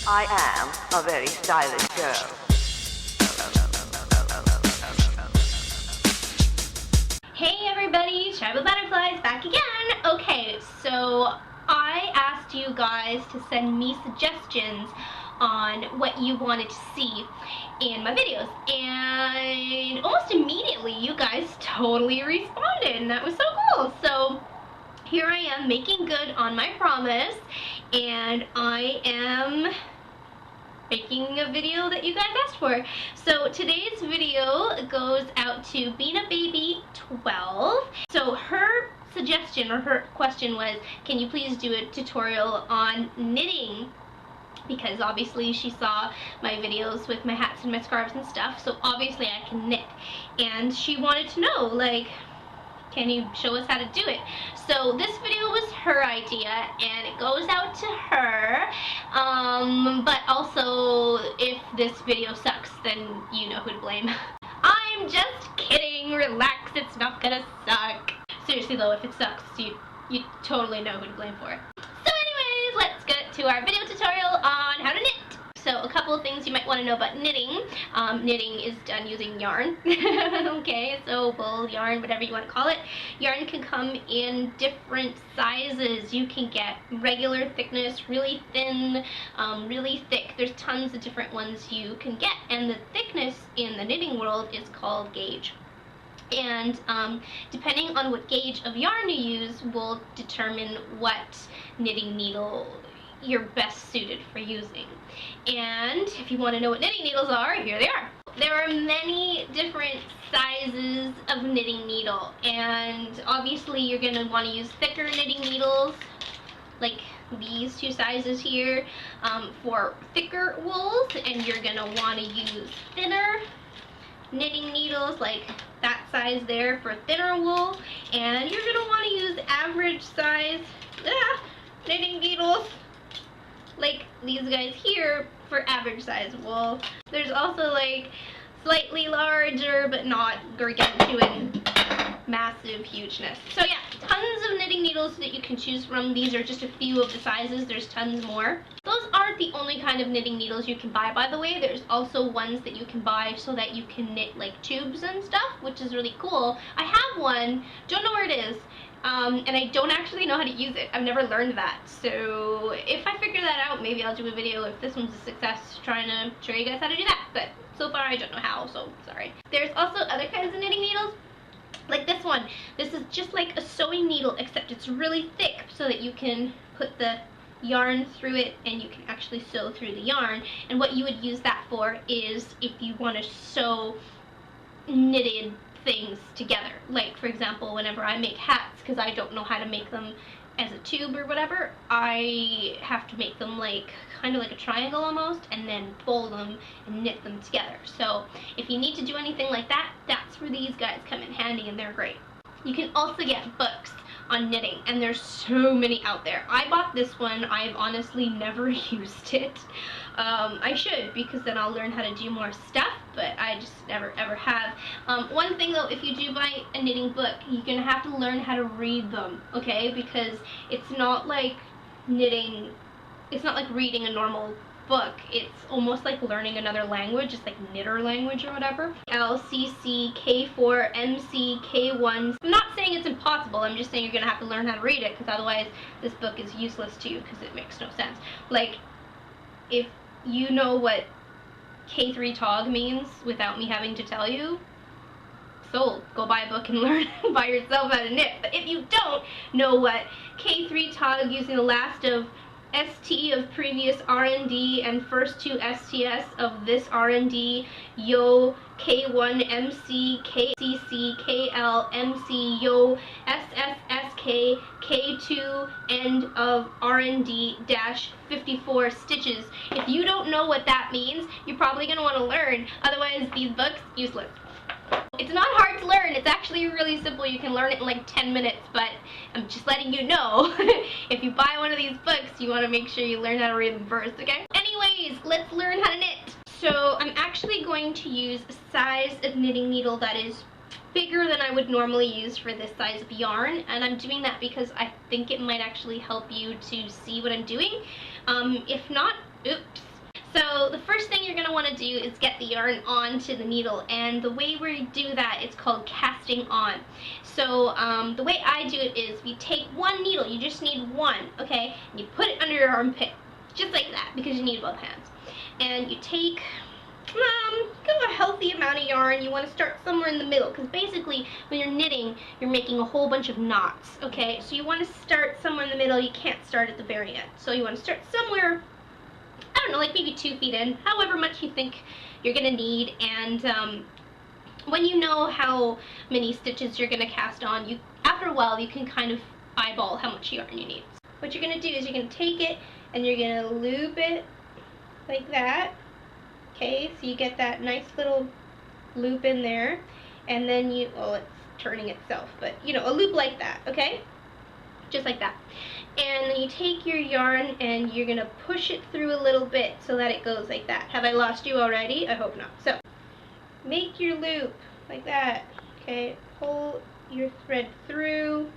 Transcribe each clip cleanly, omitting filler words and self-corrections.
I am a very stylish girl. Hey everybody, Tribal Butterflies back again. Okay, so I asked you guys to send me suggestions on what you wanted to see in my videos, and almost immediately you guys totally responded, and that was so cool. So here I am making good on my promise, and I am making a video that you guys asked for. So today's video goes out to Beana Baby 12. So her suggestion or her question was, can you please do a tutorial on knitting? Because obviously she saw my videos with my hats and my scarves and stuff, so obviously I can knit. And she wanted to know, like, can you show us how to do it? So this video was her idea, and it goes out to her. But also, if this video sucks, then you know who to blame. I'm just kidding. Relax. It's not gonna suck. Seriously though, if it sucks, you totally know who to blame for it. So anyways, let's get to our video tutorial on how to knit. So a couple of things you might want to know about knitting. Knitting is done using yarn. Okay, so wool, yarn, whatever you want to call it. Yarn can come in different sizes. You can get regular thickness, really thin, really thick. There's tons of different ones you can get, and the thickness in the knitting world is called gauge. And depending on what gauge of yarn you use will determine what knitting needle you're best suited for using. And if you want to know what knitting needles are, here they are. There are many different sizes of knitting needle, and obviously you're going to want to use thicker knitting needles, like these two sizes here, for thicker wools, and you're going to want to use thinner knitting needles like that size there for thinner wool, and you're going to want to use average size knitting needles like these guys here for average size wool. There's also like slightly larger but not gargantuan massive hugeness. So yeah, tons of knitting needles that you can choose from. These are just a few of the sizes. There's tons more. Those aren't the only kind of knitting needles you can buy, by the way. There's also ones that you can buy so that you can knit like tubes and stuff, which is really cool. I have one, don't know where it is, and I don't actually know how to use it. I've never learned that. So if I figure that out, maybe I'll do a video if this one's a success trying to show you guys how to do that. But so far I don't know how, so sorry. There's also other kinds of knitting needles. Like this one. This is just like a sewing needle, except it's really thick so that you can put the yarn through it and you can actually sew through the yarn. And what you would use that for is if you want to sew knitted things together. Like for example, whenever I make hats, because I don't know how to make them as a tube or whatever, I have to make them like kind of like a triangle almost, and then fold them and knit them together. So if you need to do anything like that, that's where these guys come in handy, and they're great. You can also get books on knitting, and there's so many out there. I bought this one. I've honestly never used it. I should, because then I'll learn how to do more stuff, but I just never ever have. One thing though, if you do buy a knitting book, you're gonna have to learn how to read them, okay? Because it's not like knitting, it's not like reading a normal book. It's almost like learning another language. It's like knitter language or whatever. LCC, K4, MC, K1. I'm not saying it's impossible. I'm just saying you're gonna have to learn how to read it, because otherwise this book is useless to you, because it makes no sense. Like, if you know what K3 tog means without me having to tell you, sold. Go buy a book and learn by yourself how to knit. But if you don't know what K3 tog using the last of ST of previous R&D and first two STS of this R&D, yo, K1, MC, KCC, KL, MC, yo, SSSK, K2, end of R&D dash 54 stitches. If you don't know what that means, you're probably going to want to learn. Otherwise, these books, useless. It's not hard to learn. It's actually really simple. You can learn it in like 10 minutes, but I'm just letting you know. If you buy one of these books, you want to make sure you learn how to read them first, okay? Anyways, let's learn how to knit. So I'm actually going to use a size of knitting needle that is bigger than I would normally use for this size of yarn, and I'm doing that because I think it might actually help you to see what I'm doing. If not, oops, So the first thing you're going to want to do is get the yarn onto the needle, and the way we do that, it's called casting on. So the way I do it is you take one needle, you just need one, okay, and you put it under your armpit, just like that, because you need both hands. And you take a healthy amount of yarn. You want to start somewhere in the middle, because basically when you're knitting, you're making a whole bunch of knots, okay? So you want to start somewhere in the middle. You can't start at the very end. So you want to start somewhere, I don't know, like maybe 2 feet in, however much you think you're going to need. And when you know how many stitches you're going to cast on, after a while you can kind of eyeball how much yarn you need. What you're going to do is you're going to take it and you're going to loop it like that. Okay, so you get that nice little loop in there, and then well, it's turning itself, but you know, a loop like that, okay? Just like that. And then you take your yarn and you're gonna push it through a little bit so that it goes like that. Have I lost you already? I hope not. So, make your loop like that, okay? Pull your thread through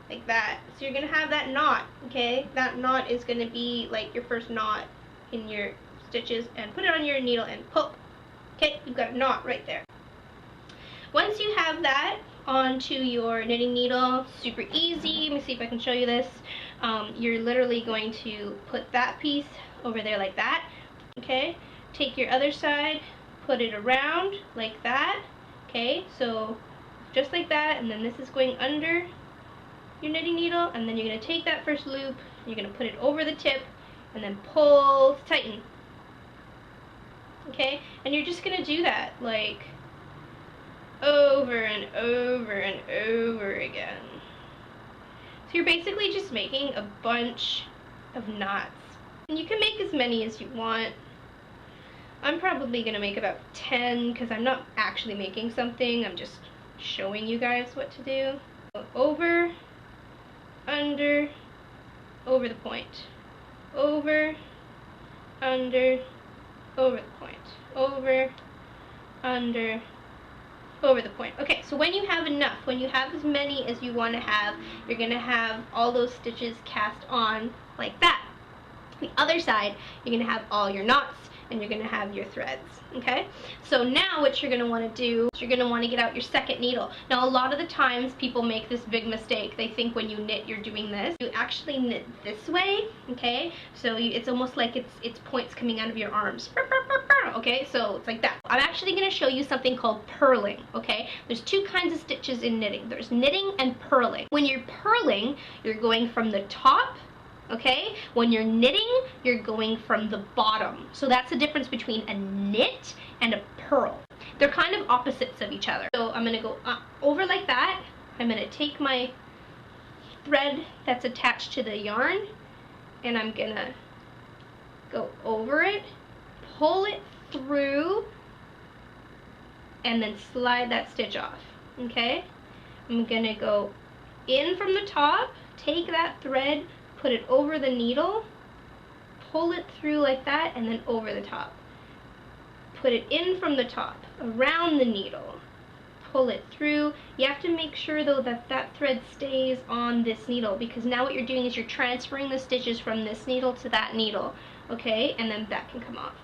like that. So you're gonna have that knot, okay? That knot is gonna be like your first knot in your stitches, and put it on your needle and pull. Okay, you've got a knot right there. Once you have that onto your knitting needle, super easy. Let me see if I can show you this. You're literally going to put that piece over there like that. Okay, take your other side, put it around like that. Okay, so just like that, and then this is going under your knitting needle, and then you're going to take that first loop, you're going to put it over the tip, and then pull to tighten. Okay, and you're just gonna do that like over and over and over again. So you're basically just making a bunch of knots, and you can make as many as you want. I'm probably gonna make about 10 because I'm not actually making something, I'm just showing you guys what to do. So over, under, over the point, over, under, over the point, over, under, over the point. Okay, so when you have enough, when you have as many as you want to have, you're going to have all those stitches cast on like that. The other side, you're going to have all your knots, and you're going to have your threads, okay? So now what you're going to want to do is you're going to want to get out your second needle. Now a lot of the times people make this big mistake. They think when you knit you're doing this. You actually knit this way, okay? So it's almost like it's points coming out of your arms, okay? So it's like that. I'm actually going to show you something called purling, okay? There's 2 kinds of stitches in knitting. There's knitting and purling. When you're purling, you're going from the top, okay? When you're knitting, you're going from the bottom. So that's the difference between a knit and a purl. They're kind of opposites of each other. So I'm going to go over like that. I'm going to take my thread that's attached to the yarn, and I'm going to go over it, pull it through, and then slide that stitch off, okay? I'm going to go in from the top, take that thread, put it over the needle, pull it through like that, and then over the top. Put it in from the top, around the needle, pull it through. You have to make sure though that that thread stays on this needle, because now what you're doing is you're transferring the stitches from this needle to that needle, okay? And then that can come off.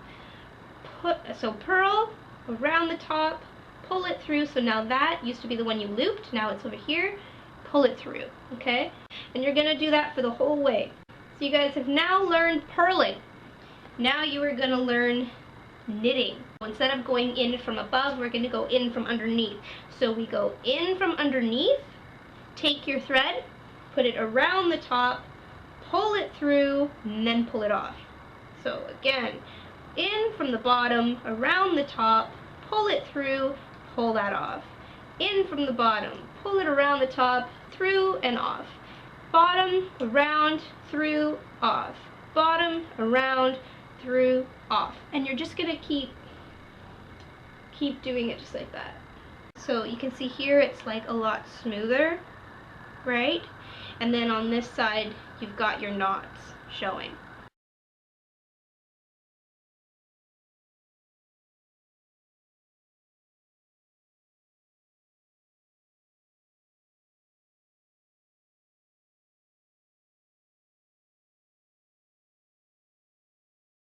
So purl around the top, pull it through. So now that used to be the one you looped, now it's over here. Pull it through, okay? And you're gonna do that for the whole way. So you guys have now learned purling. Now you are gonna learn knitting. Instead of going in from above, we're gonna go in from underneath. So we go in from underneath, take your thread, put it around the top, pull it through, and then pull it off. So again, in from the bottom, around the top, pull it through, pull that off. In from the bottom, pull it around the top, through and off. Bottom, around, through, off. Bottom, around, through, off. And you're just gonna keep doing it just like that. So you can see here it's like a lot smoother, right? And then on this side, you've got your knots showing.